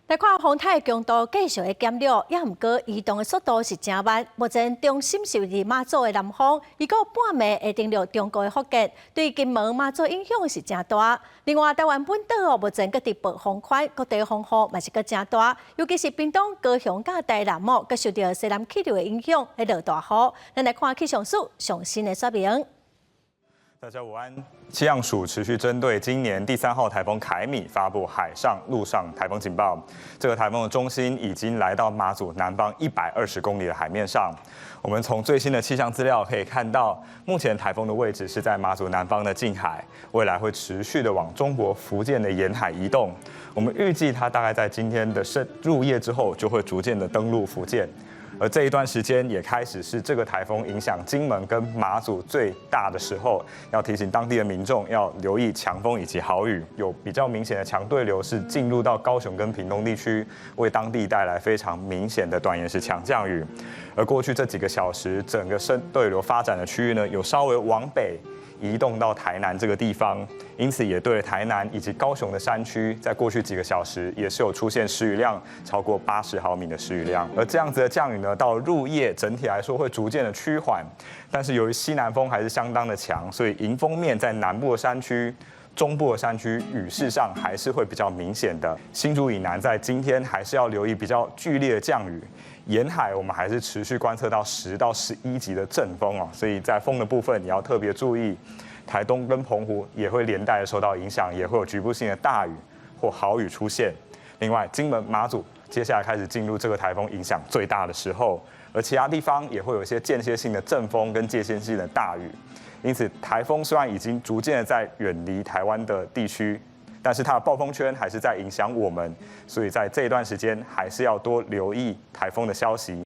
来看风台强度继续的减弱，也毋过移动的速度是真慢。目前中心是伫马祖的南方，如果半暝会登陆中国的福建，对金门、马祖影响是真大。另外，台湾本岛目前各地暴风圈，各地风雨嘛是搁真大，尤其是屏东、高雄、甲台南某，搁受到西南气流的影响，会落大雨。咱来看气象署上新的说明。大家午安。气象署持续针对今年第3号台风凯米发布海上、陆上台风警报。这个台风的中心已经来到马祖南方120公里的海面上。我们从最新的气象资料可以看到，目前台风的位置是在马祖南方的近海，未来会持续的往中国福建的沿海移动。我们预计它大概在今天的入夜之后，就会逐渐的登陆福建。而这一段时间也开始是这个台风影响金门跟马祖最大的时候，要提醒当地的民众要留意强风以及豪雨，有比较明显的强对流是进入到高雄跟屏东地区，为当地带来非常明显的短延时强降雨。而过去这几个小时，整个深对流发展的区域呢，有稍微往北移动到台南这个地方，因此也对台南以及高雄的山区，在过去几个小时也是有出现时雨量超过80毫米的时雨量。而这样子的降雨呢，到入夜整体来说会逐渐的趋缓，但是由于西南风还是相当的强，所以迎风面在南部的山区、中部的山区雨势上还是会比较明显的。新竹以南在今天还是要留意比较剧烈的降雨。沿海我们还是持续观测到10到11级的阵风哦，所以在风的部分也要特别注意。台东跟澎湖也会连带的受到影响，也会有局部性的大雨或豪雨出现。另外，金门、马祖接下来开始进入这个台风影响最大的时候，而其他地方也会有一些间歇性的阵风跟间歇性的大雨。因此，台风虽然已经逐渐的在远离台湾的地区，但是它的暴风圈还是在影响我们，所以在这一段时间还是要多留意台风的消息。